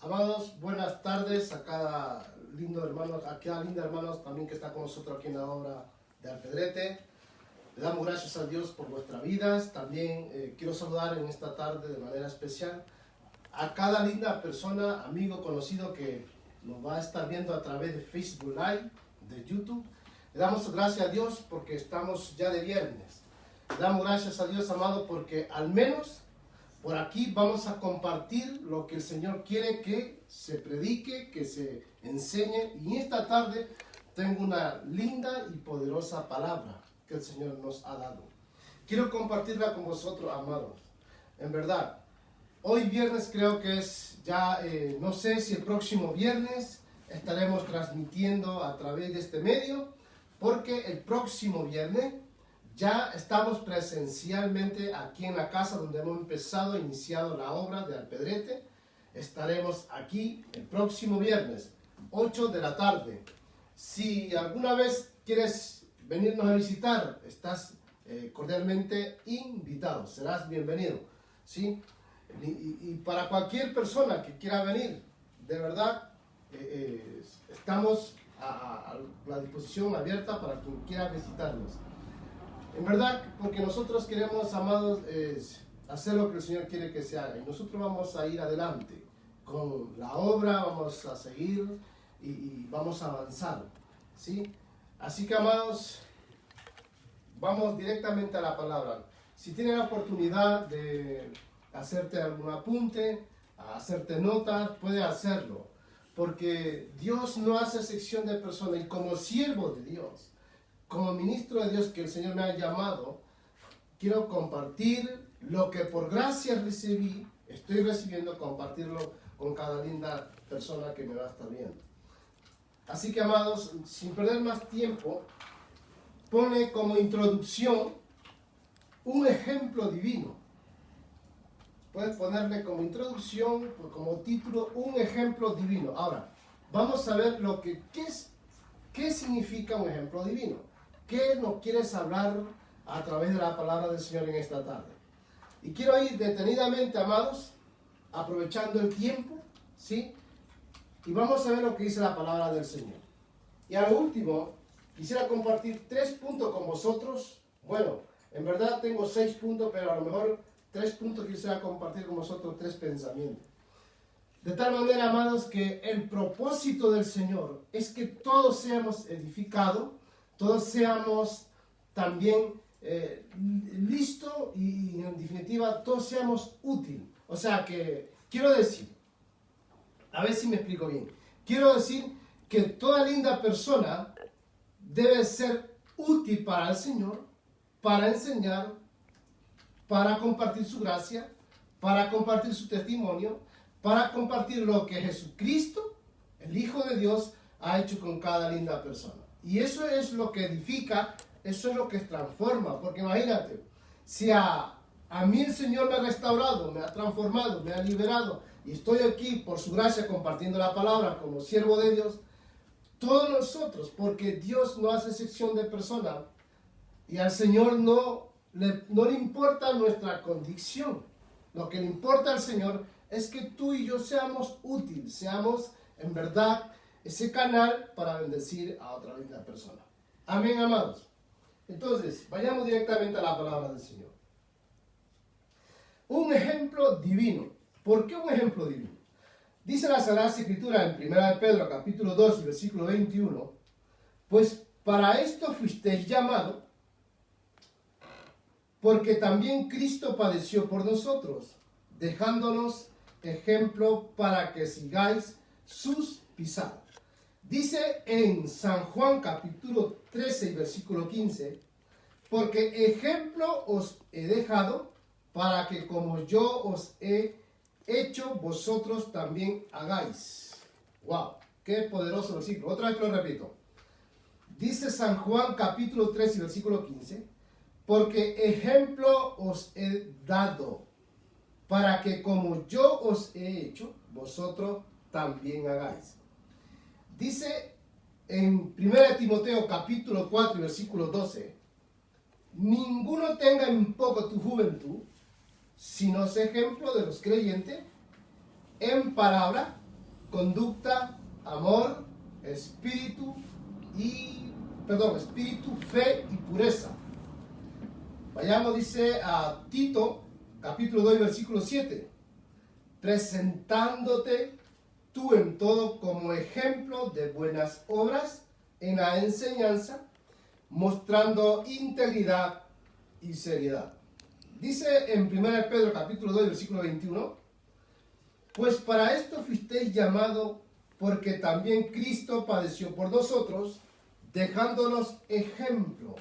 Amados, buenas tardes a cada lindo hermano, a cada linda hermano también que está con nosotros aquí en la obra de Alpedrete. Le damos gracias a Dios por nuestras vidas. También quiero saludar en esta tarde de manera especial a cada linda persona, amigo, conocido que nos va a estar viendo a través de Facebook Live, de YouTube. Le damos gracias a Dios porque estamos ya de viernes. Le damos gracias a Dios, amado, porque al menos por aquí vamos a compartir lo que el Señor quiere que se predique, que se enseñe. Y esta tarde tengo una linda y poderosa palabra que el Señor nos ha dado. Quiero compartirla con vosotros, amados. En verdad, hoy viernes creo que es ya, no sé si el próximo viernes estaremos transmitiendo a través de este medio, porque el próximo viernes ya estamos presencialmente aquí en la casa donde hemos iniciado la obra de Alpedrete. Estaremos aquí el próximo viernes, 8 de la tarde. Si alguna vez quieres venirnos a visitar, estás cordialmente invitado, serás bienvenido, ¿sí? Y para cualquier persona que quiera venir, de verdad, estamos a la disposición abierta para quien quiera visitarnos. En verdad, porque nosotros queremos, amados, hacer lo que el Señor quiere que se haga. Y nosotros vamos a ir adelante con la obra, vamos a seguir y vamos a avanzar, ¿sí? Así que, amados, vamos directamente a la palabra. Si tienes la oportunidad de hacerte algún apunte, hacerte notas, puedes hacerlo. Porque Dios no hace excepción de personas. Y como siervo de Dios, como ministro de Dios que el Señor me ha llamado, quiero compartir lo que por gracia recibí, estoy recibiendo, compartirlo con cada linda persona que me va a estar viendo. Así que, amados, sin perder más tiempo, pone como introducción un ejemplo divino. Puedes ponerle como introducción, como título, un ejemplo divino. Ahora, vamos a ver qué significa un ejemplo divino. ¿Qué nos quieres hablar a través de la palabra del Señor en esta tarde? Y quiero ir detenidamente, amados, aprovechando el tiempo, ¿sí? Y vamos a ver lo que dice la palabra del Señor. Y a lo último, quisiera compartir 3 puntos con vosotros. Bueno, en verdad tengo 6 puntos, pero a lo mejor 3 puntos quisiera compartir con vosotros, 3 pensamientos. De tal manera, amados, que el propósito del Señor es que todos seamos edificados, todos seamos también listos y en definitiva todos seamos útiles. O sea que quiero decir, a ver si me explico bien, quiero decir que toda linda persona debe ser útil para el Señor, para enseñar, para compartir su gracia, para compartir su testimonio, para compartir lo que Jesucristo, el Hijo de Dios, ha hecho con cada linda persona. Y eso es lo que edifica, eso es lo que transforma. Porque imagínate, si a mí el Señor me ha restaurado, me ha transformado, me ha liberado, y estoy aquí por su gracia compartiendo la palabra como siervo de Dios, todos nosotros, porque Dios no hace excepción de persona, y al Señor no le importa nuestra condición. Lo que le importa al Señor es que tú y yo seamos útiles, seamos en verdad ese canal para bendecir a otra linda persona. Amén, amados. Entonces, vayamos directamente a la palabra del Señor. Un ejemplo divino. ¿Por qué un ejemplo divino? Dice la Sagrada Escritura en 1 de Pedro, capítulo 2, versículo 21, pues para esto fuisteis llamados, porque también Cristo padeció por nosotros, dejándonos ejemplo para que sigáis sus pisadas. Dice en San Juan capítulo 13 y versículo 15, porque ejemplo os he dejado para que como yo os he hecho, vosotros también hagáis. ¡Wow! ¡Qué poderoso versículo! Otra vez lo repito. Dice San Juan capítulo 13 y versículo 15, porque ejemplo os he dado, para que como yo os he hecho, vosotros también hagáis. Dice en 1 Timoteo capítulo 4 versículo 12, ninguno tenga en poco tu juventud, sino es ejemplo de los creyentes en palabra, conducta, amor, espíritu, fe y pureza. Vayamos, dice a Tito, capítulo 2, versículo 7. Presentándote tú en todo como ejemplo de buenas obras en la enseñanza, mostrando integridad y seriedad. Dice en 1 Pedro capítulo 2, versículo 21, pues para esto fuisteis llamados, porque también Cristo padeció por nosotros, dejándonos ejemplo,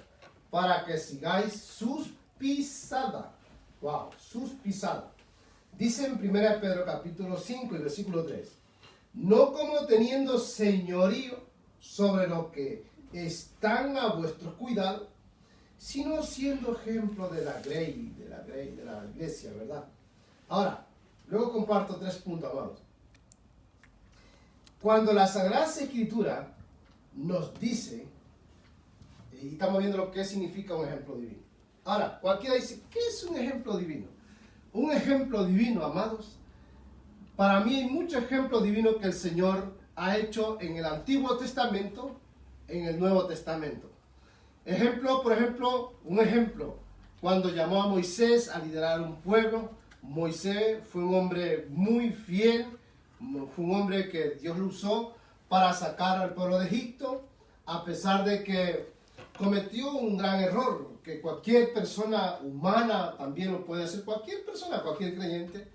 para que sigáis sus pisadas. Wow, sus pisadas. Dice en 1 Pedro capítulo 5 y versículo 3, no como teniendo señorío sobre lo que están a vuestro cuidado, sino siendo ejemplo de la iglesia, ¿verdad? Ahora, luego comparto 3 puntos, amados. Cuando la Sagrada Escritura nos dice, y estamos viendo lo que significa un ejemplo divino. Ahora, cualquiera dice, ¿qué es un ejemplo divino? Un ejemplo divino, amados, para mí hay muchos ejemplos divinos que el Señor ha hecho en el Antiguo Testamento, en el Nuevo Testamento. Por ejemplo, cuando llamó a Moisés a liderar un pueblo, Moisés fue un hombre muy fiel, fue un hombre que Dios lo usó para sacar al pueblo de Egipto, a pesar de que cometió un gran error, que cualquier persona humana también lo puede hacer, cualquier persona, cualquier creyente.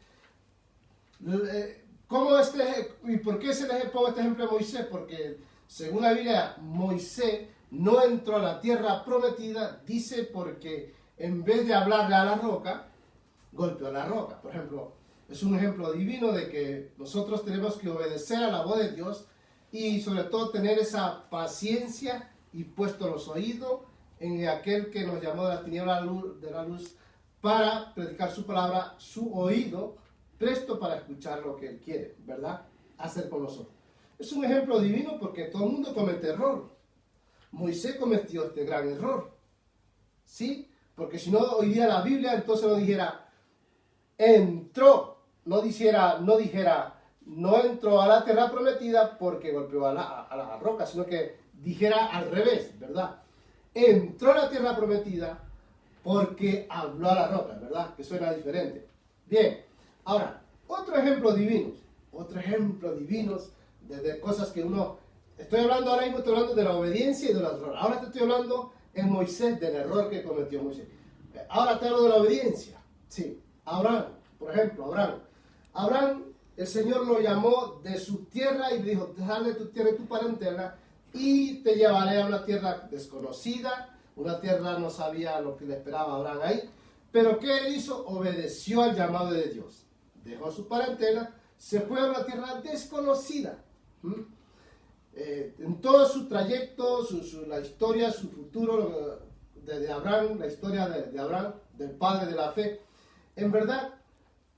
¿Y por qué se les pongo este ejemplo de Moisés? Porque según la Biblia, Moisés no entró a la tierra prometida, dice porque en vez de hablarle a la roca, golpeó a la roca. Por ejemplo, es un ejemplo divino de que nosotros tenemos que obedecer a la voz de Dios y sobre todo tener esa paciencia y puesto los oídos en aquel que nos llamó de la tiniebla de la luz para predicar su palabra, su oído presto para escuchar lo que Él quiere, ¿verdad?, hacer con nosotros. Es un ejemplo divino porque todo el mundo comete error. Moisés cometió este gran error, ¿sí? Porque si no, hoy día la Biblia entonces no dijera, entró, no dijera, no entró a la tierra prometida porque golpeó a la roca, sino que dijera al revés, ¿verdad? Entró a la tierra prometida porque habló a la roca, ¿verdad? Que suena diferente. Bien, ahora, otro ejemplo divinos de cosas que uno... ahora mismo estoy hablando de la obediencia y de los errores. Ahora te estoy hablando en Moisés, del error que cometió Moisés. Ahora te hablo de la obediencia. Sí, Abraham, por ejemplo, Abraham, el Señor lo llamó de su tierra y le dijo, sal de tu tierra y tu parentela y te llevaré a una tierra desconocida. Una tierra no sabía lo que le esperaba a Abraham ahí. Pero ¿qué él hizo? Obedeció al llamado de Dios. Dejó su parentela, se fue a una tierra desconocida. En todo su trayecto, la historia, su futuro de Abraham, la historia de Abraham, del padre de la fe, en verdad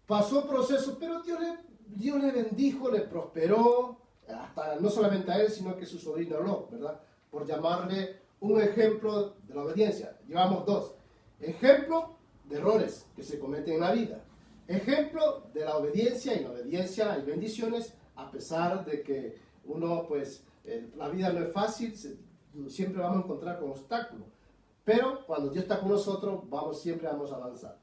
pasó procesos, pero Dios le bendijo, le prosperó, hasta no solamente a él, sino que su sobrino Lot, ¿verdad? Por llamarle un ejemplo de la obediencia. Llevamos 2. Ejemplo de errores que se cometen en la vida. Ejemplo de la obediencia, y en la obediencia hay bendiciones, a pesar de que uno, pues, la vida no es fácil, siempre vamos a encontrar con obstáculos. Pero cuando Dios está con nosotros, siempre vamos a avanzar.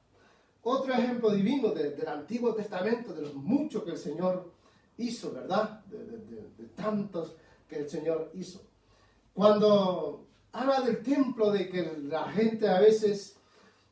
Otro ejemplo divino del Antiguo Testamento, de los muchos que el Señor hizo, ¿verdad? De tantos que el Señor hizo. Cuando habla del templo, de que la gente a veces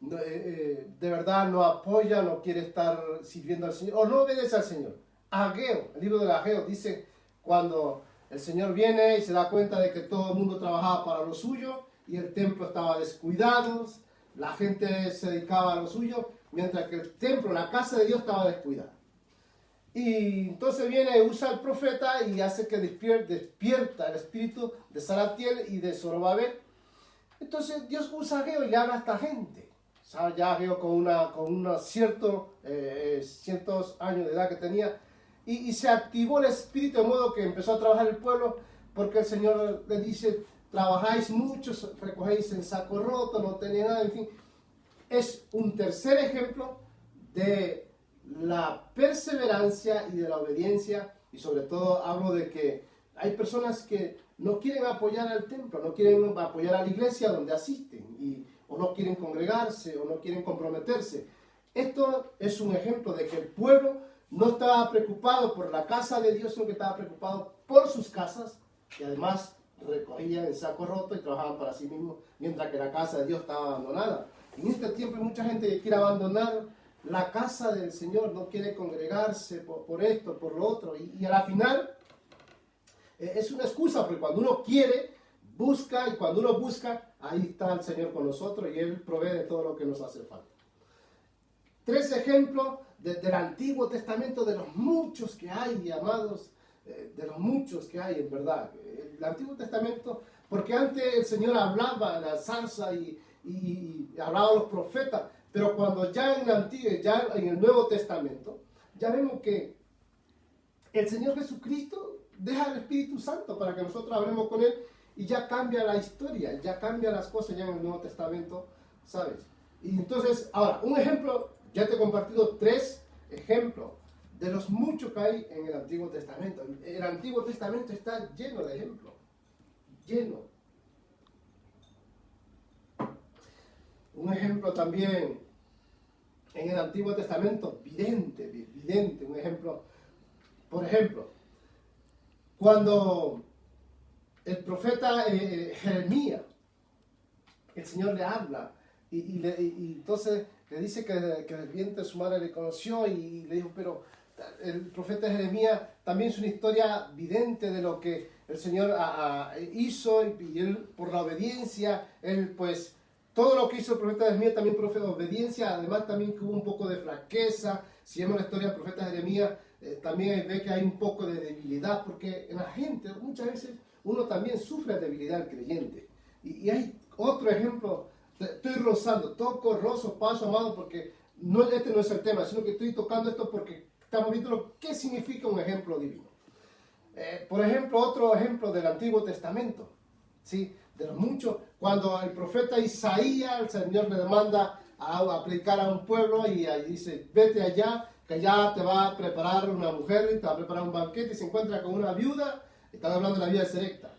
de verdad no apoya, no quiere estar sirviendo al Señor, o no obedece al Señor. Ageo, el libro de Ageo, dice cuando el Señor viene y se da cuenta de que todo el mundo trabajaba para lo suyo y el templo estaba descuidado, la gente se dedicaba a lo suyo, mientras que el templo, la casa de Dios estaba descuidada. Y entonces viene, usa el profeta y hace que despierta el espíritu de Salatiel y de Zorobabel. Entonces Dios usa a Ageo y le habla a esta gente. ¿Sabe? Ya Ageo con unos ciertos años de edad que tenía. Y se activó el espíritu de modo que empezó a trabajar el pueblo, porque el Señor le dice, trabajáis mucho, recogéis en saco roto, no tenéis nada, en fin. Es un tercer ejemplo de la perseverancia y de la obediencia Y sobre todo hablo de que hay personas que no quieren apoyar al templo, no quieren apoyar a la iglesia donde asisten, o no quieren congregarse, o no quieren comprometerse. Esto es un ejemplo de que el pueblo no estaba preocupado por la casa de Dios, sino que estaba preocupado por sus casas, y además recogían el saco roto y trabajaban para sí mismos, mientras que la casa de Dios estaba abandonada. En este tiempo hay mucha gente que quiere abandonar la casa del Señor, no quiere congregarse por esto, por lo otro, y a la final es una excusa, porque cuando uno quiere, busca, y cuando uno busca, ahí está el Señor con nosotros, y Él provee de todo lo que nos hace falta. 3 ejemplos del Antiguo Testamento, de los muchos que hay, amados, de los muchos que hay, en verdad. El Antiguo Testamento, porque antes el Señor hablaba en la zarza y hablaba a los profetas, pero cuando ya en el Antiguo, ya en el Nuevo Testamento, ya vemos que el Señor Jesucristo deja al Espíritu Santo para que nosotros hablemos con Él, y ya cambia la historia, ya cambia las cosas ya en el Nuevo Testamento, ¿sabes? Y entonces, ahora, un ejemplo, ya te he compartido 3 ejemplos de los muchos que hay en el Antiguo Testamento. El Antiguo Testamento está lleno de ejemplos, lleno. Un ejemplo también en el Antiguo Testamento, vidente, un ejemplo. Por ejemplo, cuando el profeta Jeremías, el Señor le habla, y entonces le dice que el vientre de su madre le conoció, y le dijo, pero el profeta Jeremías también es una historia vidente de lo que el Señor hizo, y él, por la obediencia, él pues, todo lo que hizo el profeta Jeremías también por obediencia, además también que hubo un poco de flaqueza. Si vemos la historia del profeta Jeremías, también ve que hay un poco de debilidad, porque en la gente muchas veces uno también sufre debilidad, el creyente. Y hay otro ejemplo, estoy rozo paso, amado, porque este no es el tema, sino que estoy tocando esto porque estamos viendo qué significa un ejemplo divino. Por ejemplo, otro ejemplo del Antiguo Testamento, ¿sí? De los muchos, cuando el profeta Isaías, el Señor le demanda a predicar a un pueblo, y ahí dice, vete allá, que allá te va a preparar una mujer, y te va a preparar un banquete, y se encuentra con una viuda. Estaba hablando de la viuda de Sarepta,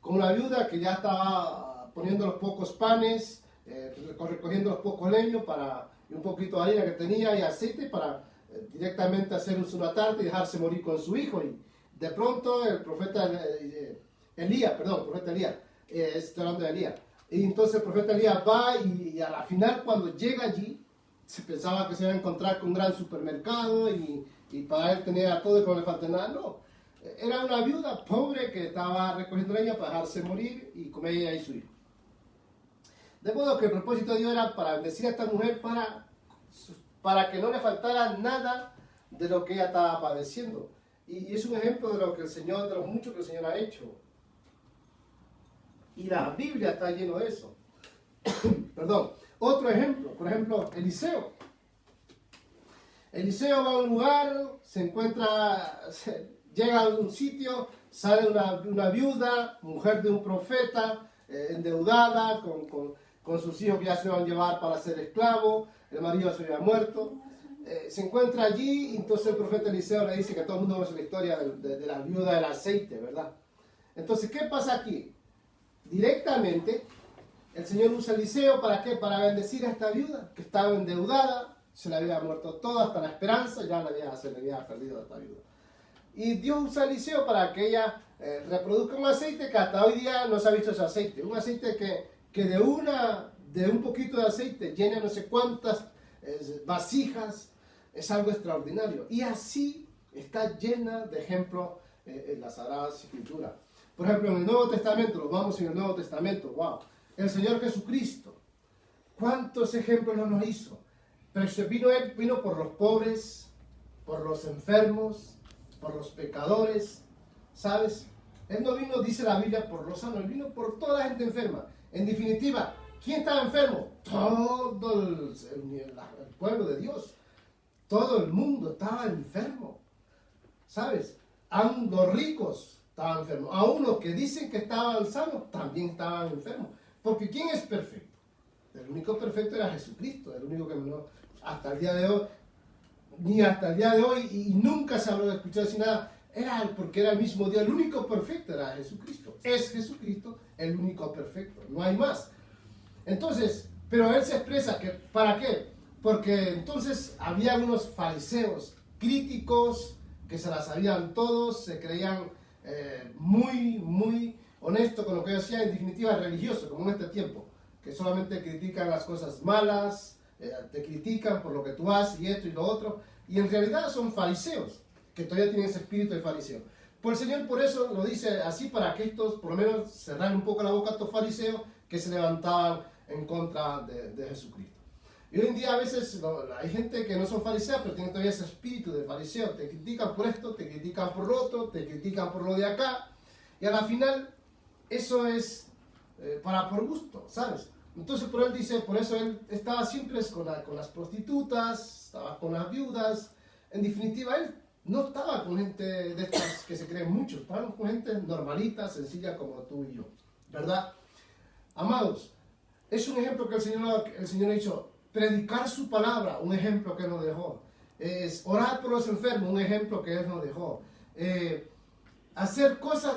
con una viuda que ya estaba poniendo los pocos panes, recogiendo los pocos leños y un poquito de harina que tenía y aceite para directamente hacer una tarta y dejarse morir con su hijo. Y de pronto el profeta Elías, estoy hablando de Elías, y entonces el profeta Elías va, y a la final, cuando llega allí, se pensaba que se iba a encontrar con un gran supermercado y para él tener a todo y que no le falte nada. No, era una viuda pobre que estaba recogiendo leña para dejarse morir y comer ella y su hijo. De modo que el propósito de Dios era para bendecir a esta mujer, para que no le faltara nada de lo que ella estaba padeciendo. Y es un ejemplo de lo que el Señor, de lo mucho que el Señor ha hecho. Y la Biblia está lleno de eso. Perdón. Otro ejemplo, por ejemplo, Eliseo. Eliseo va a un lugar, llega a un sitio, sale una viuda, mujer de un profeta, endeudada, con sus hijos que ya se iban a llevar para ser esclavos, el marido se había muerto. Se encuentra allí, y entonces el profeta Eliseo le dice que todo el mundo conoce la historia de la viuda del aceite, ¿verdad? Entonces, ¿qué pasa aquí? Directamente, el Señor usa a Eliseo, ¿para qué? Para bendecir a esta viuda, que estaba endeudada, se le había muerto todo, hasta la esperanza, se le había perdido a esta viuda. Y Dios usa a Eliseo para que ella reproduzca un aceite que hasta hoy día no se ha visto ese aceite. Un aceite que de un poquito de aceite llena no sé cuántas vasijas, es algo extraordinario. Y así está llena de ejemplos en las Sagradas Escrituras. Por ejemplo, en el Nuevo Testamento, nos vamos en el Nuevo Testamento, wow. El Señor Jesucristo, ¿cuántos ejemplos no nos hizo? Pero Él vino por los pobres, por los enfermos, por los pecadores, ¿sabes? Él no vino, dice la Biblia, por los sanos, Él vino por toda la gente enferma. En definitiva, ¿quién estaba enfermo? Todo el pueblo de Dios. Todo el mundo estaba enfermo, ¿sabes? Aún los ricos estaban enfermos. Aún los que dicen que estaban sanos también estaban enfermos. Porque ¿quién es perfecto? El único perfecto era Jesucristo, el único que no, hasta el día de hoy, y nunca se habló de escuchar decir nada, porque era el mismo Dios, el único perfecto era Jesucristo. Es Jesucristo el único perfecto, no hay más. Entonces, pero él se expresa que, ¿para qué? Porque entonces había unos fariseos críticos que se las sabían todos, se creían muy honestos con lo que decían, en definitiva religiosos, como en este tiempo, que solamente critican las cosas malas, te critican por lo que tú haces y esto y lo otro, y en realidad son fariseos, que todavía tienen ese espíritu de fariseo. Pues el Señor por eso lo dice así, para que estos, por lo menos, cerraran un poco la boca a estos fariseos que se levantaban en contra de Jesucristo. Y hoy en día a veces hay gente que no son fariseos, pero tienen todavía ese espíritu de fariseo. Te critican por esto, te critican por lo otro, te critican por lo de acá. Y a la final, eso es por gusto, ¿sabes? Entonces por eso él estaba siempre con las prostitutas, estaba con las viudas. En definitiva, él no estaba con gente de estas que se creen mucho, estaba con gente normalita, sencilla como tú y yo, ¿verdad? Amados, es un ejemplo que el Señor hizo. Predicar su palabra, un ejemplo que nos dejó. Es orar por los enfermos, un ejemplo que Él nos dejó. Hacer cosas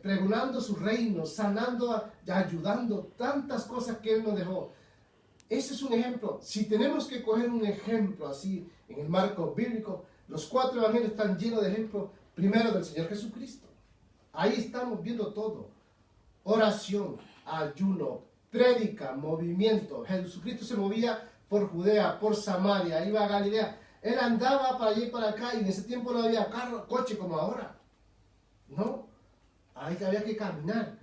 pregonando su reino, sanando, ayudando, tantas cosas que Él nos dejó. Ese es un ejemplo. Si tenemos que coger un ejemplo así en el marco bíblico, los 4 evangelios están llenos de ejemplos, primero del Señor Jesucristo. Ahí estamos viendo todo. Oración, ayuno, prédica, movimiento. Jesucristo se movía por Judea, por Samaria, iba a Galilea. Él andaba para allá y para acá, y en ese tiempo no había coche como ahora. No, ahí había que caminar.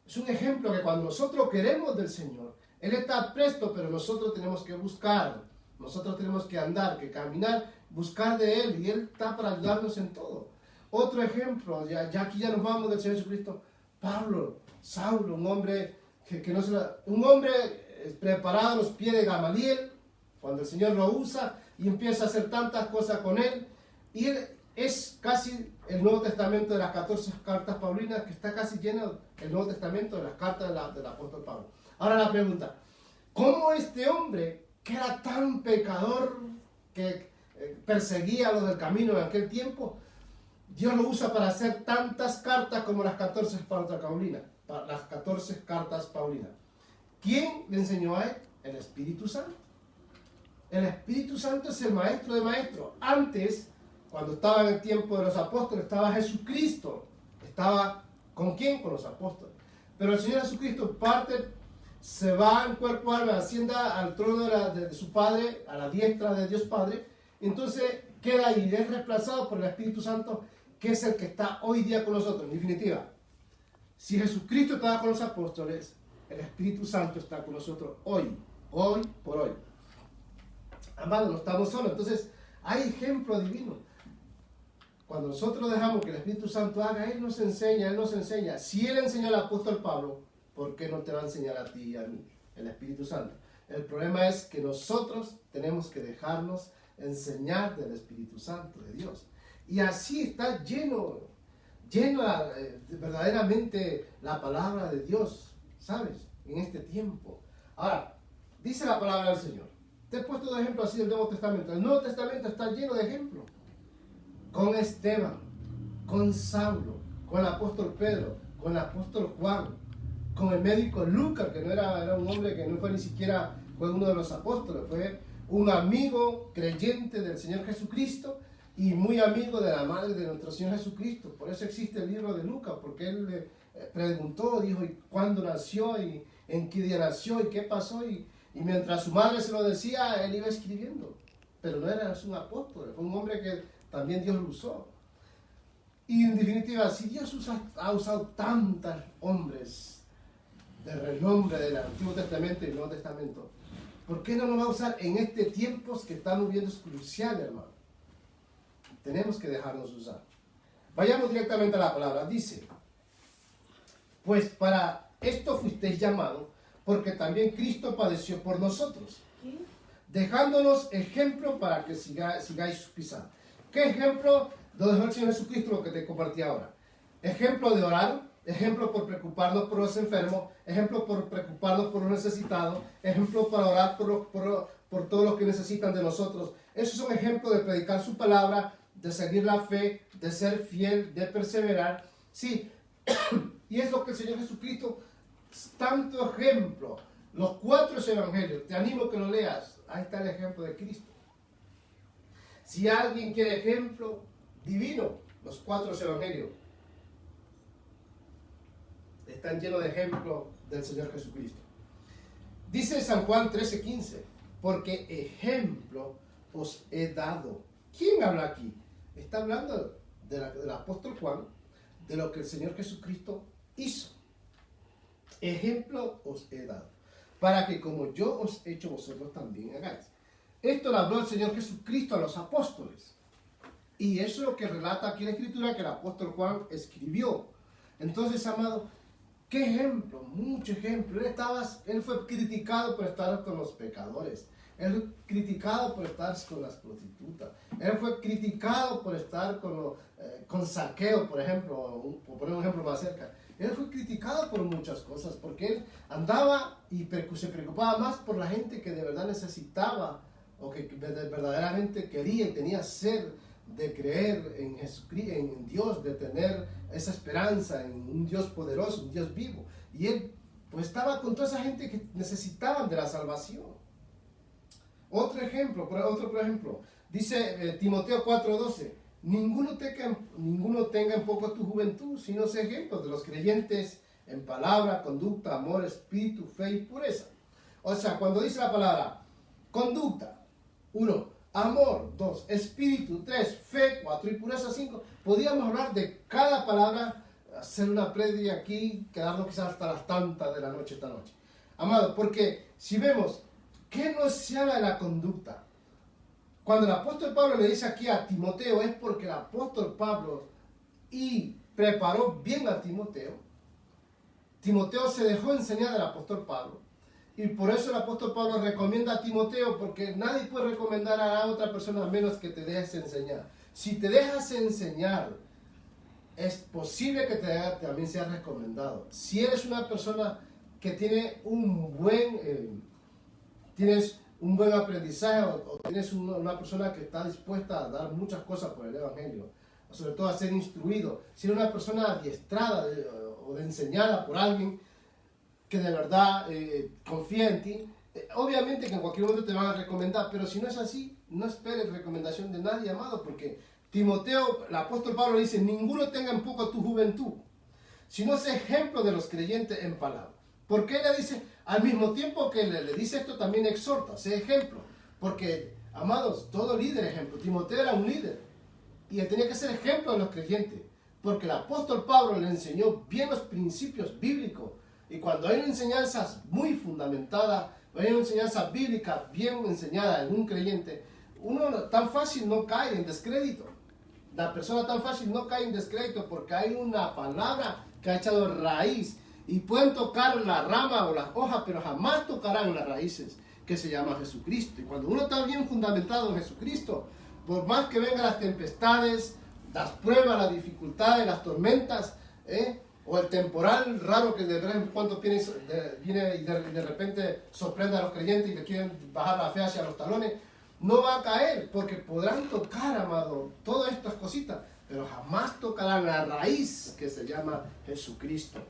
Es un ejemplo que cuando nosotros queremos del Señor, Él está presto, pero nosotros tenemos que buscar. Nosotros tenemos que andar, que caminar, buscar de Él, y Él está para ayudarnos en todo. Otro ejemplo, ya aquí ya nos vamos del Señor Jesucristo. Pablo, Saulo, un hombre preparado a los pies de Gamaliel, cuando el Señor lo usa y empieza a hacer tantas cosas con él, y él es casi el Nuevo Testamento de las 14 cartas paulinas, que está casi lleno el Nuevo Testamento de las cartas del apóstol Pablo. Ahora la pregunta, ¿cómo este hombre, que era tan pecador, que perseguía a los del camino en aquel tiempo, Dios lo usa para hacer tantas cartas como las 14 cartas paulinas? Las 14 cartas paulinas. ¿Quién le enseñó a él? El Espíritu Santo. El Espíritu Santo es el maestro de maestros. Antes, cuando estaba en el tiempo de los apóstoles, estaba Jesucristo. ¿Estaba con quién? Con los apóstoles. Pero el Señor Jesucristo se va en cuerpo, alma, ascienda al trono de su Padre, a la diestra de Dios Padre. Entonces queda ahí, es reemplazado por el Espíritu Santo, que es el que está hoy día con nosotros. En definitiva, si Jesucristo estaba con los apóstoles, el Espíritu Santo está con nosotros hoy por hoy. Amados, no estamos solos. Entonces, hay ejemplo divino. Cuando nosotros dejamos que el Espíritu Santo haga, Él nos enseña. Si Él enseñó al apóstol Pablo, ¿por qué no te va a enseñar a ti y a mí? El Espíritu Santo. El problema es que nosotros tenemos que dejarnos enseñar del Espíritu Santo de Dios. Y así está lleno verdaderamente la palabra de Dios, ¿sabes? En este tiempo. Ahora, dice la palabra del Señor. Te he puesto de ejemplo así del Nuevo Testamento. El Nuevo Testamento está lleno de ejemplos. Con Esteban, con Saulo, con el apóstol Pedro, con el apóstol Juan, con el médico Lucas, que no era un hombre que no fue ni siquiera fue uno de los apóstoles, fue un amigo creyente del Señor Jesucristo, y muy amigo de la madre de nuestro Señor Jesucristo. Por eso existe el libro de Lucas, porque él le preguntó, dijo, ¿y cuándo nació? ¿Y en qué día nació? ¿Y qué pasó? Y mientras su madre se lo decía, él iba escribiendo. Pero no era un apóstol, fue un hombre que también Dios lo usó. Y en definitiva, si Dios ha usado tantos hombres de renombre del Antiguo Testamento y el Nuevo Testamento, ¿por qué no nos va a usar en este tiempo que estamos viendo? Es crucial, hermano. Tenemos que dejarnos usar. Vayamos directamente a la palabra. Dice, pues para esto fuisteis llamados, porque también Cristo padeció por nosotros, dejándonos ejemplo para que sigáis sus pisadas. ¿Qué ejemplo nos dejó el Señor Jesucristo? Lo que te compartí ahora. Ejemplo de orar, ejemplo por preocuparnos por los enfermos, ejemplo por preocuparnos por los necesitados, ejemplo para orar por todos los que necesitan de nosotros. Esos son ejemplos de predicar su palabra, de seguir la fe, de ser fiel, de perseverar. Sí, y es lo que el Señor Jesucristo, tanto ejemplo, los 4 evangelios, te animo que lo leas, ahí está el ejemplo de Cristo. Si alguien quiere ejemplo divino, los 4 evangelios están llenos de ejemplos del Señor Jesucristo. Dice San Juan 13:15, porque ejemplo os he dado. ¿Quién habla aquí? Está hablando del apóstol Juan, de lo que el Señor Jesucristo hizo. Ejemplo os he dado, para que como yo os he hecho, vosotros también hagáis. Esto lo habló el Señor Jesucristo a los apóstoles. Y eso es lo que relata aquí en la Escritura que el apóstol Juan escribió. Entonces, amado, ¿qué ejemplo? Mucho ejemplo. Él fue criticado por estar con los pecadores. Él fue criticado por estar con las prostitutas. Él fue criticado por estar con Saqueo, por ejemplo, por poner un ejemplo más cerca. Él fue criticado por muchas cosas, porque él andaba y se preocupaba más por la gente que de verdad necesitaba, o que verdaderamente quería y tenía sed de creer en Jesucristo, en Dios, de tener esa esperanza en un Dios poderoso, un Dios vivo. Y él pues estaba con toda esa gente que necesitaban de la salvación. Otro ejemplo, dice Timoteo 4:12, ninguno tenga en poco tu juventud, sino sea ejemplo de los creyentes en palabra, conducta, amor, espíritu, fe y pureza. O sea, cuando dice la palabra conducta, 1, amor, 2, espíritu, 3, fe, 4 y pureza, 5, podríamos hablar de cada palabra, hacer una prédica aquí, quedarnos quizás hasta las tantas de la noche esta noche. Amado, porque si vemos, ¿qué nos se habla de la conducta? Cuando el apóstol Pablo le dice aquí a Timoteo, es porque el apóstol Pablo preparó bien a Timoteo. Timoteo se dejó enseñar del apóstol Pablo. Y por eso el apóstol Pablo recomienda a Timoteo, porque nadie puede recomendar a otra persona a menos que te dejes enseñar. Si te dejas enseñar, es posible que también seas recomendado. Si eres una persona que tiene tienes un buen aprendizaje o tienes una persona que está dispuesta a dar muchas cosas por el Evangelio, sobre todo a ser instruido, si eres una persona adiestrada o enseñada por alguien que de verdad confía en ti, obviamente que en cualquier momento te van a recomendar, pero si no es así, no esperes recomendación de nadie, amado, porque Timoteo, el apóstol Pablo dice, ninguno tenga en poco tu juventud, sino sea ejemplo de los creyentes en palabra. ¿Por qué le dice? Al mismo tiempo que le dice esto, también exhorta, sea ejemplo. Porque, amados, todo líder es ejemplo. Timoteo era un líder y él tenía que ser ejemplo de los creyentes. Porque el apóstol Pablo le enseñó bien los principios bíblicos. Y cuando hay una enseñanza muy fundamentada, hay una enseñanza bíblica bien enseñada en un creyente, uno tan fácil no cae en descrédito. La persona tan fácil no cae en descrédito porque hay una palabra que ha echado raíz. Y pueden tocar la rama o las hojas, pero jamás tocarán las raíces, que se llama Jesucristo. Y cuando uno está bien fundamentado en Jesucristo, por más que vengan las tempestades, las pruebas, las dificultades, las tormentas, o el temporal raro que de vez en cuando viene y de repente sorprende a los creyentes y le quieren bajar la fe hacia los talones, no va a caer, porque podrán tocar, amado, todas estas cositas, pero jamás tocarán la raíz que se llama Jesucristo.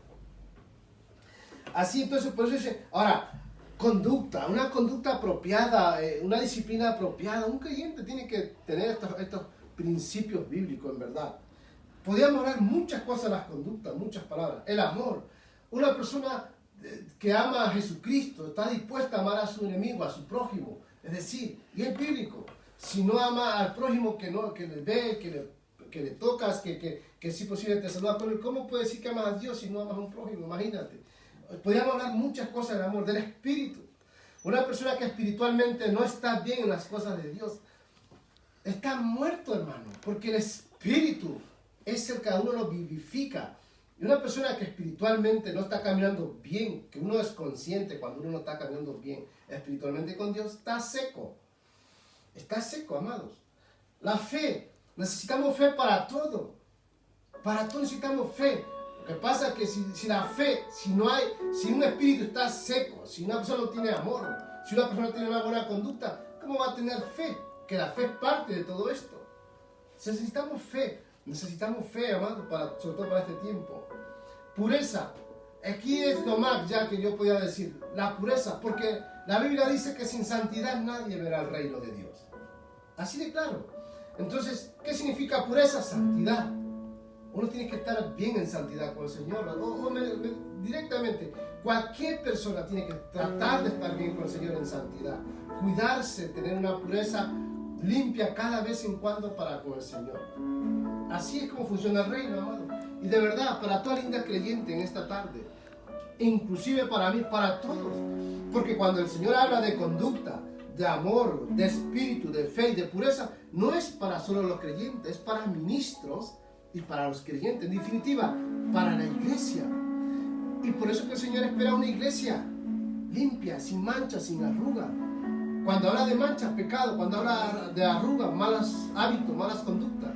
Así, entonces, por eso dice, ahora, una conducta apropiada, una disciplina apropiada. Un creyente tiene que tener estos principios bíblicos, en verdad. Podríamos hablar muchas cosas de las conductas, muchas palabras. El amor. Una persona que ama a Jesucristo está dispuesta a amar a su enemigo, a su prójimo. Es decir, y es bíblico. Si no ama al prójimo que le ve, que le tocas, que si es posible te saluda con él, ¿cómo puedes decir que amas a Dios si no amas a un prójimo? Imagínate. Podríamos hablar muchas cosas del amor, del espíritu. Una persona que espiritualmente no está bien en las cosas de Dios, está muerto, hermano, porque el espíritu es el que a uno lo vivifica. Y una persona que espiritualmente no está caminando bien, que uno es consciente cuando uno no está caminando bien espiritualmente con Dios, está seco. Está seco, amados. La fe, necesitamos fe para todo. Para todo necesitamos fe. Lo que pasa es que si la fe, si un espíritu está seco, si una persona no tiene amor, si una persona no tiene una buena conducta, ¿cómo va a tener fe? Que la fe es parte de todo esto. Necesitamos fe, amado, sobre todo para este tiempo. Pureza. Aquí es lo más ya que yo podía decir, la pureza, porque la Biblia dice que sin santidad nadie verá el reino de Dios. Así de claro. Entonces, ¿qué significa pureza? Santidad. Uno tiene que estar bien en santidad con el Señor. Directamente, cualquier persona tiene que tratar de estar bien con el Señor en santidad. Cuidarse, tener una pureza limpia cada vez en cuando para con el Señor. Así es como funciona el reino, amado. Y de verdad, para toda linda creyente en esta tarde, inclusive para mí, para todos. Porque cuando el Señor habla de conducta, de amor, de espíritu, de fe y de pureza, no es para solo los creyentes, es para ministros y para los creyentes. En definitiva, para la iglesia. Y por eso que el Señor espera una iglesia limpia, sin manchas, sin arruga. Cuando habla de manchas, pecado. Cuando habla de arrugas, malos hábitos, malas conductas.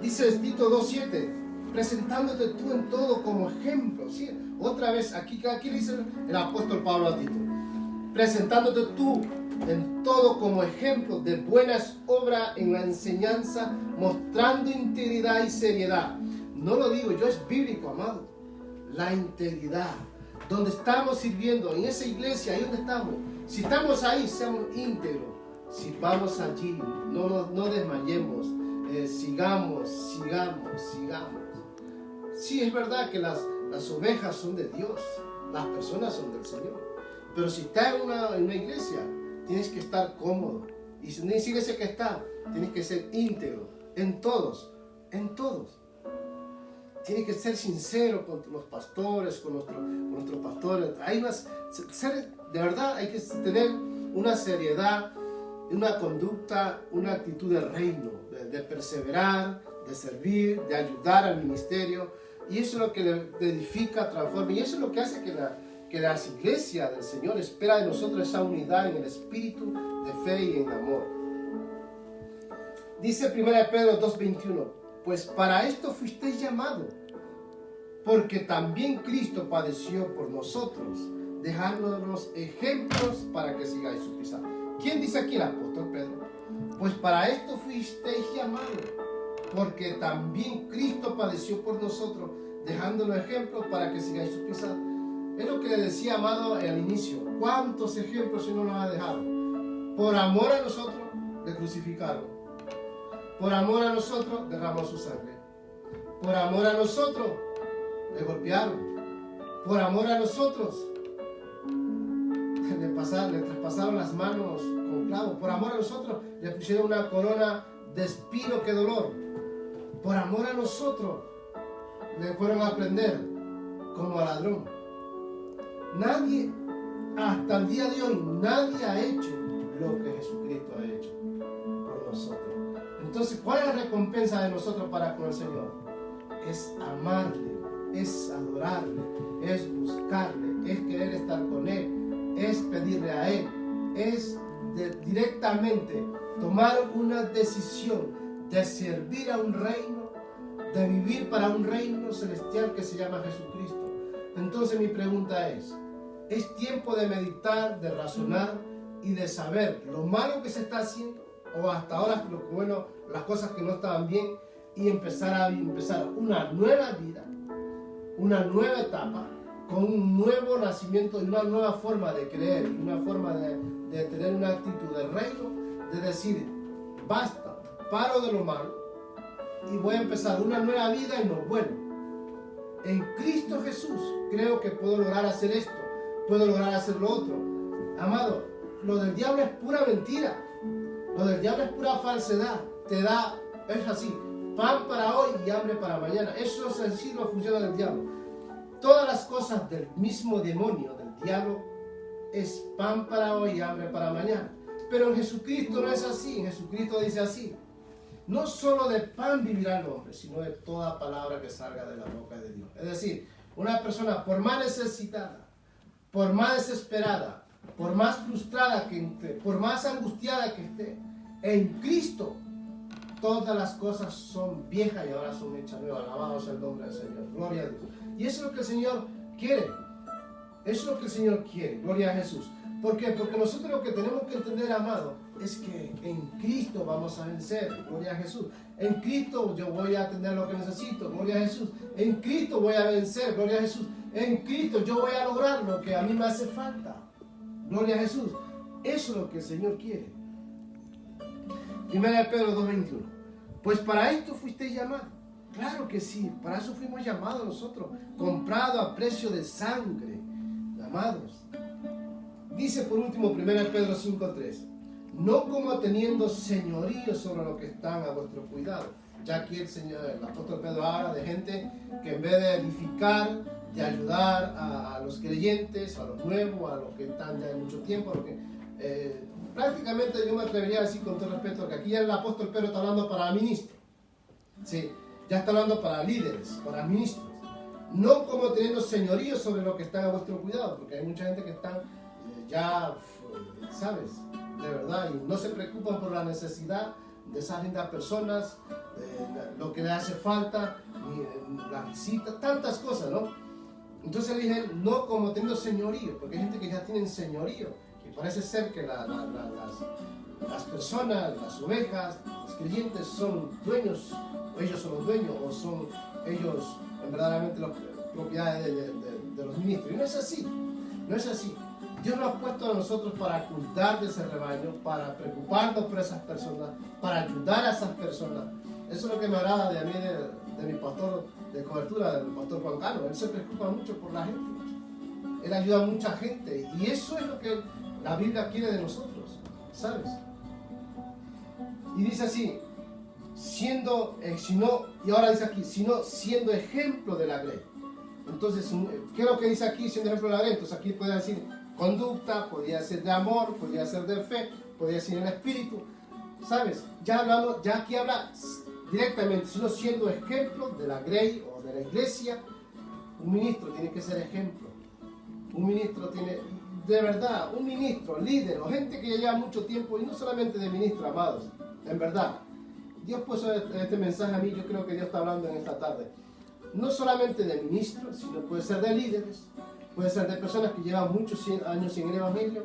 Dice Tito 2:7, presentándote tú en todo como ejemplo. ¿Sí? Otra vez, aquí dice el apóstol Pablo a Tito. Presentándote tú en todo como ejemplo de buenas obras en la enseñanza, mostrando integridad y seriedad. No lo digo yo, es bíblico, amado. La integridad. Donde estamos sirviendo, en esa iglesia, ahí donde estamos. Si estamos ahí, seamos íntegros. Si vamos allí, no desmayemos. Sigamos. Sí, es verdad que las ovejas son de Dios. Las personas son del Señor. Pero si estás en una iglesia, tienes que estar cómodo. Y si no es iglesia que está, tienes que ser íntegro. En todos. Tienes que ser sincero con los pastores, con nuestros pastores. De verdad, hay que tener una seriedad, una conducta, una actitud de reino, de perseverar, de servir, de ayudar al ministerio. Y eso es lo que le edifica, transforma. Y eso es lo que hace que las iglesias del Señor espera de nosotros esa unidad en el espíritu de fe y en amor. Dice 1 Pedro 2:21, pues para esto fuisteis llamados, porque también Cristo padeció por nosotros, dejándonos ejemplos para que sigáis su pisada. ¿Quién dice aquí? El apóstol Pedro. Pues para esto fuisteis llamados, porque también Cristo padeció por nosotros, dejándonos ejemplos para que sigáis su pisada. Es lo que le decía, amado, al inicio. ¿Cuántos ejemplos Él nos ha dejado? Por amor a nosotros, le crucificaron. Por amor a nosotros, derramó su sangre. Por amor a nosotros, le golpearon. Por amor a nosotros, le traspasaron las manos con clavos. Por amor a nosotros, le pusieron una corona de espino que dolor. Por amor a nosotros, le fueron a prender como a ladrón. Nadie, hasta el día de hoy, nadie ha hecho lo que Jesucristo ha hecho por nosotros. Entonces, ¿cuál es la recompensa de nosotros para con el Señor? Es amarle, es adorarle, es buscarle, es querer estar con Él, es pedirle a Él, es directamente tomar una decisión de servir a un reino, de vivir para un reino celestial que se llama Jesucristo. Entonces mi pregunta es tiempo de meditar, de razonar y de saber lo malo que se está haciendo o hasta ahora lo bueno, las cosas que no estaban bien y empezar una nueva vida, una nueva etapa con un nuevo nacimiento y una nueva forma de creer, una forma de tener una actitud de reino, de decir basta, paro de lo malo y voy a empezar una nueva vida en lo bueno. En Cristo Jesús creo que puedo lograr hacer esto, puedo lograr hacer lo otro. Amado, lo del diablo es pura mentira, lo del diablo es pura falsedad. Es así, pan para hoy y hambre para mañana. Eso es así lo funciona del diablo. Todas las cosas del mismo demonio, del diablo, es pan para hoy y hambre para mañana. Pero en Jesucristo no es así. En Jesucristo dice así: no solo de pan vivirá el hombre, sino de toda palabra que salga de la boca de Dios. Es decir, una persona por más necesitada, por más desesperada, por más frustrada que esté, por más angustiada que esté, en Cristo todas las cosas son viejas y ahora son hechas nuevas. Alabado sea el nombre del Señor. Gloria a Dios. Y eso es lo que el Señor quiere. Eso es lo que el Señor quiere. Gloria a Jesús. ¿Por qué? Porque nosotros lo que tenemos que entender, amado, es que en Cristo vamos a vencer, gloria a Jesús. En Cristo yo voy a tener lo que necesito, gloria a Jesús. En Cristo voy a vencer, gloria a Jesús. En Cristo yo voy a lograr lo que a mí me hace falta, gloria a Jesús. Eso es lo que el Señor quiere. 1 Pedro 2:21. Pues para esto fuisteis llamados. Claro que sí, para eso fuimos llamados nosotros, comprados a precio de sangre, amados. Dice por último 1 Pedro 5:3. No como teniendo señorío sobre lo que están a vuestro cuidado. Ya aquí el apóstol Pedro habla de gente que en vez de edificar, de ayudar a los creyentes, a los nuevos, a los que están ya en mucho tiempo, a los que, prácticamente yo me atrevería a decir con todo respeto que aquí ya el apóstol Pedro está hablando para ministros. Sí, ya está hablando para líderes, para ministros. No como teniendo señorío sobre lo que están a vuestro cuidado, porque hay mucha gente que están ya, ¿sabes? De verdad, y no se preocupan por la necesidad de esas lindas personas, lo que les hace falta, la visita, tantas cosas, ¿no? Entonces le dije, no como teniendo señorío, porque hay gente que ya tienen señorío, y parece ser que las personas, las ovejas, los creyentes son dueños, o ellos son los dueños, o son ellos verdaderamente las propiedades de los ministros. Y no es así, no es así. Dios nos ha puesto a nosotros para cuidar de ese rebaño, para preocuparnos por esas personas, para ayudar a esas personas. Eso es lo que me agrada de mí, de mi pastor de cobertura, del pastor Juan Carlos. Él se preocupa mucho por la gente. Él ayuda a mucha gente. Y eso es lo que la Biblia quiere de nosotros, ¿sabes? Y dice así, y ahora dice aquí, sino siendo ejemplo de la grey. Entonces, ¿qué es lo que dice aquí, siendo ejemplo de la grey? Entonces aquí puede decir conducta, podría ser de amor, podría ser de fe, podría ser en el espíritu, ¿sabes? Ya aquí habla directamente, sino siendo ejemplo de la grey o de la iglesia. Un ministro tiene que ser ejemplo. Un ministro tiene, de verdad, un ministro, líder o gente que ya lleva mucho tiempo, y no solamente de ministro, amados, en verdad. Dios puso este mensaje a mí, yo creo que Dios está hablando en esta tarde. No solamente de ministros, sino puede ser de líderes, puede ser de personas que llevan muchos años en el Evangelio,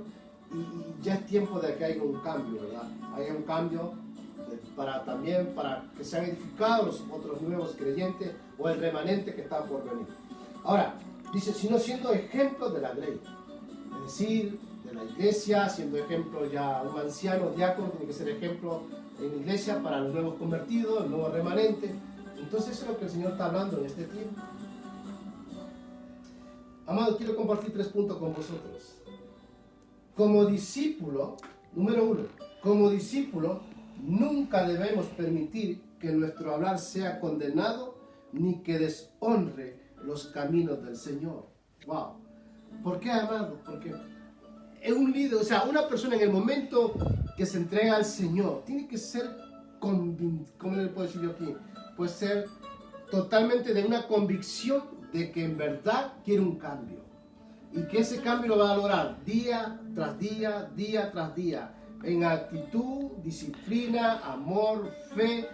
y ya es tiempo de que haya un cambio, ¿verdad? Haya un cambio también para que sean edificados los otros nuevos creyentes o el remanente que está por venir. Ahora, dice, sino siendo ejemplo de la grey, es decir, de la iglesia, siendo ejemplo ya un anciano, diácono, tiene que ser ejemplo en la iglesia para los nuevos convertidos, el nuevo remanente. Entonces eso es lo que el Señor está hablando en este tiempo. Amado, quiero compartir 3 puntos con vosotros. Como discípulo, número 1, como discípulo, nunca debemos permitir que nuestro hablar sea condenado ni que deshonre los caminos del Señor. Wow. ¿Por qué, amado? Porque es un líder, o sea, una persona en el momento que se entrega al Señor, tiene que ser, ¿cómo le puedo decir yo aquí? Puede ser totalmente de una convicción de que en verdad quiere un cambio. Y que ese cambio lo va a lograr día tras día, día tras día. En actitud, disciplina, amor, fe,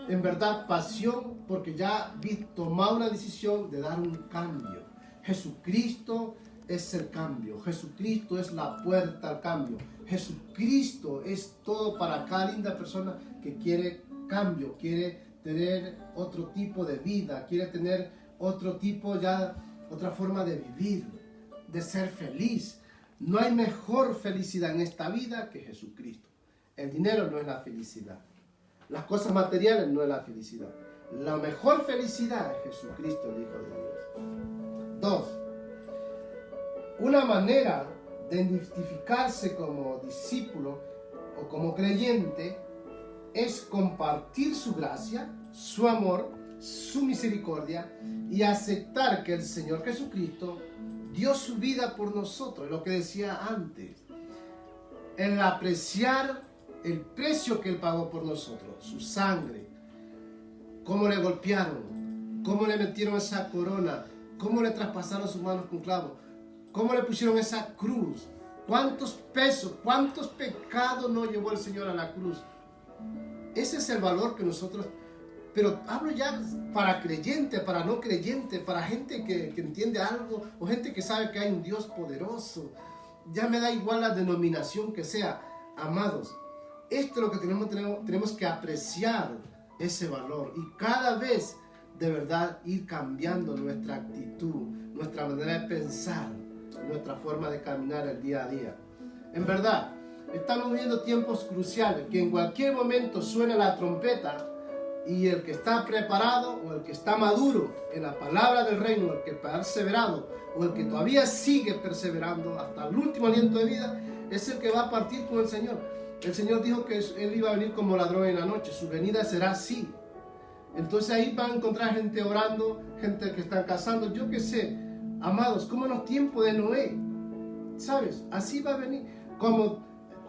en verdad pasión, porque ya ha tomado una decisión de dar un cambio. Jesucristo es el cambio. Jesucristo es la puerta al cambio. Jesucristo es todo para cada linda persona que quiere cambio, quiere tener otro tipo de vida, quiere tener otro tipo otra forma de vivir, de ser feliz. No hay mejor felicidad en esta vida que Jesucristo. El dinero no es la felicidad. Las cosas materiales no es la felicidad. La mejor felicidad es Jesucristo, el Hijo de Dios. 2. Una manera de identificarse como discípulo o como creyente es compartir su gracia, su amor, su misericordia y aceptar que el Señor Jesucristo dio su vida por nosotros, lo que decía antes, el apreciar el precio que Él pagó por nosotros, su sangre, cómo le golpearon, cómo le metieron esa corona, cómo le traspasaron sus manos con clavos, cómo le pusieron esa cruz, cuántos pesos, cuántos pecados nos llevó el Señor a la cruz. Ese es el valor que nosotros, pero hablo ya para creyente, para no creyente, para gente que entiende algo, o gente que sabe que hay un Dios poderoso. Ya me da igual la denominación que sea, amados. Esto es lo que tenemos que apreciar ese valor y cada vez de verdad ir cambiando nuestra actitud, nuestra manera de pensar, nuestra forma de caminar el día a día. En verdad, estamos viviendo tiempos cruciales, que en cualquier momento suena la trompeta y el que está preparado o el que está maduro en la palabra del reino, el que ha perseverado o el que todavía sigue perseverando hasta el último aliento de vida, es el que va a partir con el Señor. El Señor dijo que Él iba a venir como ladrón en la noche, su venida será así. Entonces ahí van a encontrar gente orando, gente que están casando, yo qué sé, amados, como en los tiempos de Noé, ¿sabes? Así va a venir, como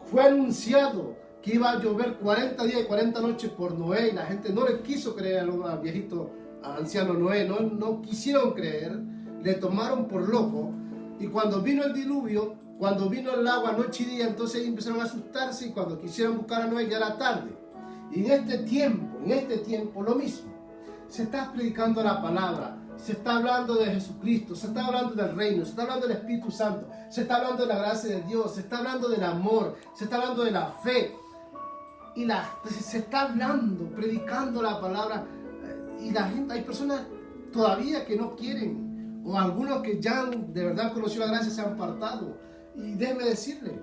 fue anunciado que iba a llover 40 días y 40 noches por Noé y la gente no le quiso creer al viejito, al anciano Noé, no quisieron creer, le tomaron por loco y cuando vino el diluvio, cuando vino el agua noche y día, entonces empezaron a asustarse y cuando quisieron buscar a Noé ya era tarde. Y en este tiempo lo mismo, se está predicando la palabra, se está hablando de Jesucristo, se está hablando del reino, se está hablando del Espíritu Santo, se está hablando de la gracia de Dios, se está hablando del amor, se está hablando de la fe. Y se está hablando, predicando la palabra y la gente, hay personas todavía que no quieren o algunos que ya de verdad conocido la gracia se han apartado y déjeme decirle,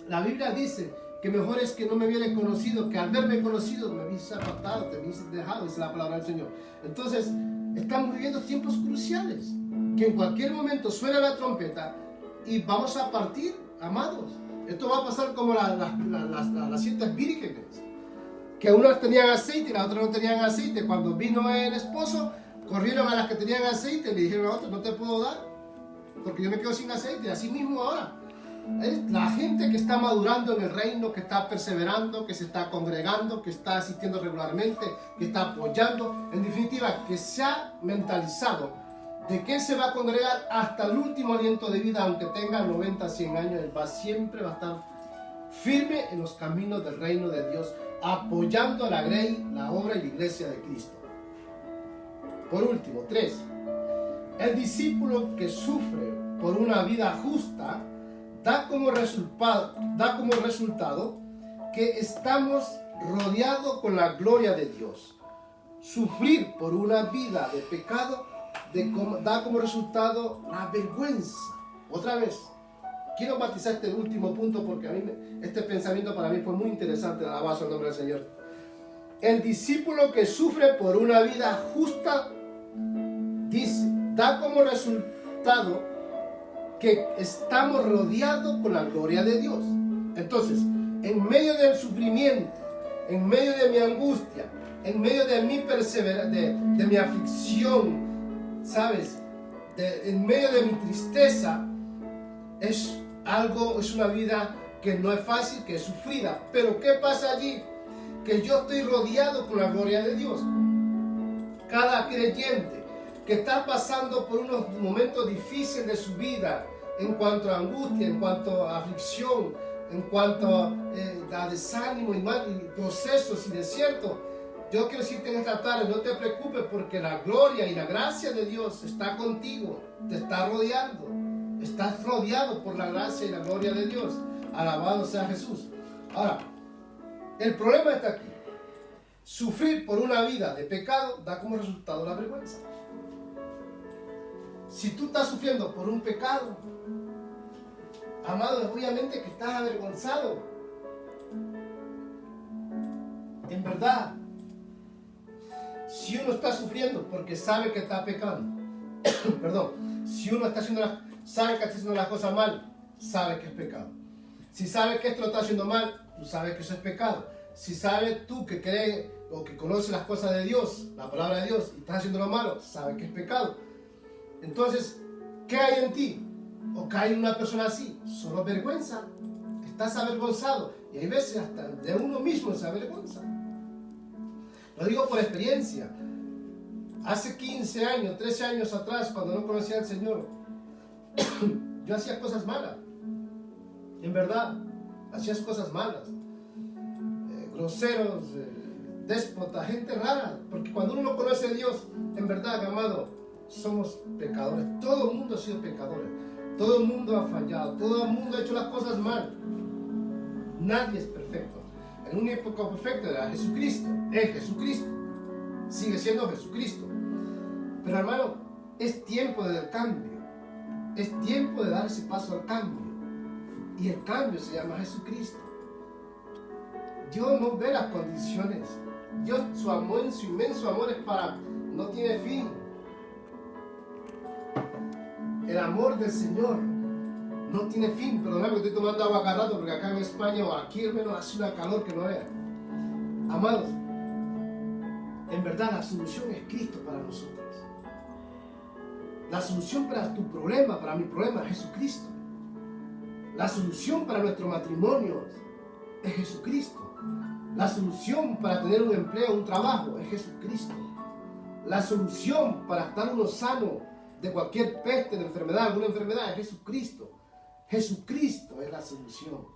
la Biblia dice que mejor es que no me hubieran conocido que al verme conocido me hubiese apartado, te hubiese dejado, dice la palabra del Señor. Entonces estamos viviendo tiempos cruciales que en cualquier momento suena la trompeta y vamos a partir, amados. Esto va a pasar como las 7 vírgenes, que unas tenían aceite y las otras no tenían aceite. Cuando vino el esposo, corrieron a las que tenían aceite y le dijeron a otras, no te puedo dar, porque yo me quedo sin aceite. Así mismo ahora, la gente que está madurando en el reino, que está perseverando, que se está congregando, que está asistiendo regularmente, que está apoyando, en definitiva, que se ha mentalizado de que Él se va a congregar hasta el último aliento de vida, aunque tenga 90, 100 años, Él siempre va a estar firme en los caminos del reino de Dios, apoyando a la grey, la obra y la iglesia de Cristo. Por último, 3. El discípulo que sufre por una vida justa da como resultado que estamos rodeados con la gloria de Dios. Sufrir por una vida de pecado da como resultado la vergüenza. Otra vez, quiero matizar este último punto porque a mí este pensamiento para mí fue muy interesante. Alabazo al nombre del Señor. El discípulo que sufre por una vida justa, dice, da como resultado que estamos rodeados con la gloria de Dios. Entonces, en medio del sufrimiento, en medio de mi angustia, en medio de mi perseverancia, de mi aflicción, ¿sabes? En medio de mi tristeza, es una vida que no es fácil, que es sufrida. Pero ¿qué pasa allí? Que yo estoy rodeado con la gloria de Dios. Cada creyente que está pasando por unos momentos difíciles de su vida, en cuanto a angustia, en cuanto a aflicción, en cuanto a desánimo y procesos y desiertos, yo quiero decirte en esta tarde, no te preocupes porque la gloria y la gracia de Dios está contigo, te está rodeando. Estás rodeado por la gracia y la gloria de Dios. Alabado sea Jesús. Ahora, el problema está aquí. Sufrir por una vida de pecado da como resultado la vergüenza. Si tú estás sufriendo por un pecado, amado, obviamente que estás avergonzado. En verdad, si uno está sufriendo porque sabe que está pecando, perdón, si uno sabe que está haciendo las cosas mal, sabe que es pecado. Si sabe que esto lo está haciendo mal, tú sabes que eso es pecado. Si sabes tú que crees o que conoces las cosas de Dios, la palabra de Dios, y estás haciendo lo malo, sabes que es pecado. Entonces, ¿qué hay en ti? ¿O qué hay en una persona así? Solo vergüenza. Estás avergonzado. Y hay veces hasta de uno mismo se avergüenza. Lo digo por experiencia. Hace 15 años, 13 años atrás, cuando no conocía al Señor, yo hacía cosas malas. En verdad, hacías cosas malas. Groseros, déspotas, gente rara. Porque cuando uno no conoce a Dios, en verdad, amado, somos pecadores. Todo el mundo ha sido pecadores. Todo el mundo ha fallado. Todo el mundo ha hecho las cosas mal. Nadie es perfecto. En una época perfecta era Jesucristo, es Jesucristo, sigue siendo Jesucristo. Pero hermano, es tiempo del cambio, es tiempo de dar ese paso al cambio. Y el cambio se llama Jesucristo. Dios no ve las condiciones. Dios, su amor, su inmenso amor es para, no tiene fin. El amor del Señor no tiene fin. Perdóname que estoy tomando agua cada rato porque acá en España o aquí al menos hace una calor que no vea. Amados, en verdad la solución es Cristo para nosotros. La solución para tu problema, para mi problema, es Jesucristo. La solución para nuestro matrimonio es Jesucristo. La solución para tener un empleo, un trabajo, es Jesucristo. La solución para estar uno sano de cualquier peste, de enfermedad, alguna enfermedad, es Jesucristo. Jesucristo es la solución.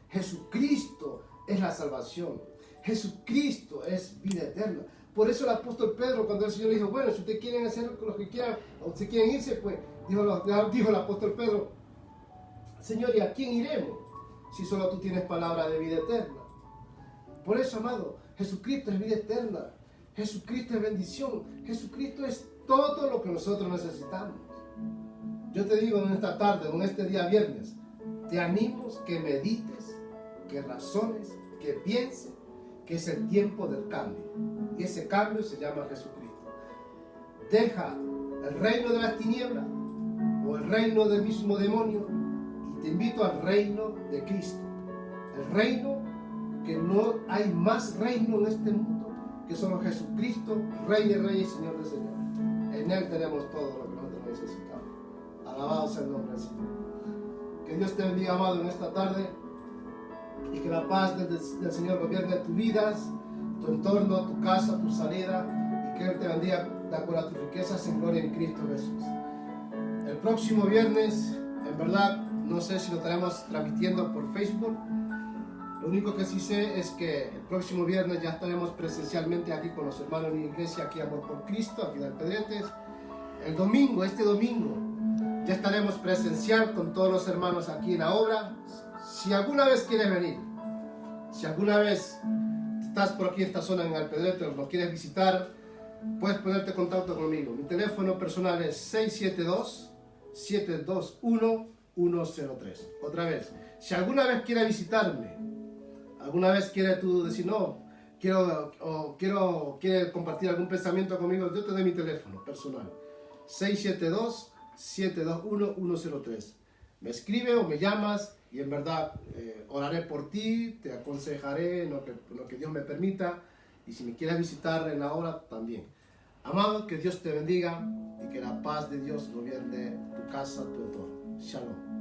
Jesucristo es la salvación. Jesucristo es vida eterna. Por eso el apóstol Pedro, cuando el Señor le dijo, bueno, si ustedes quieren hacer lo que quieran, o si quieren irse, pues, dijo el apóstol Pedro, Señor, ¿y a quién iremos? Si solo tú tienes palabra de vida eterna. Por eso, amado, Jesucristo es vida eterna. Jesucristo es bendición. Jesucristo es todo lo que nosotros necesitamos. Yo te digo en esta tarde, en este día viernes, te animo que medites, que razones, que pienses que es el tiempo del cambio. Y ese cambio se llama Jesucristo. Deja el reino de las tinieblas o el reino del mismo demonio y te invito al reino de Cristo. El reino que no hay más reino en este mundo que solo Jesucristo, Rey de Reyes y Señor de Señores. En Él tenemos todo lo que nosotros necesitamos. Alabado sea el nombre del Señor. Que Dios te bendiga, amado, en esta tarde y que la paz del Señor gobierne tu vida, tu entorno, tu casa, tu salida y que Él te bendiga de acuerdo a tus riquezas en gloria en Cristo Jesús. El próximo viernes, en verdad, no sé si lo estaremos transmitiendo por Facebook. Lo único que sí sé es que el próximo viernes ya estaremos presencialmente aquí con los hermanos en la iglesia, aquí Amor por Cristo, aquí en Alpedretes. El domingo, este domingo, ya estaremos presencial con todos los hermanos aquí en la obra. Si alguna vez quieres venir, si alguna vez estás por aquí en esta zona en Alpedrete o nos quieres visitar, puedes ponerte en contacto conmigo. Mi teléfono personal es 672-721-103. Otra vez, si alguna vez quieres visitarme, alguna vez quieres tú decir, no, quiero compartir algún pensamiento conmigo, yo te doy mi teléfono personal. 672-721-103. Me escribe o me llamas y en verdad oraré por ti, te aconsejaré en lo que Dios me permita y si me quieres visitar en la hora también. Amado, que Dios te bendiga y que la paz de Dios gobierne tu casa, tu entorno. Shalom.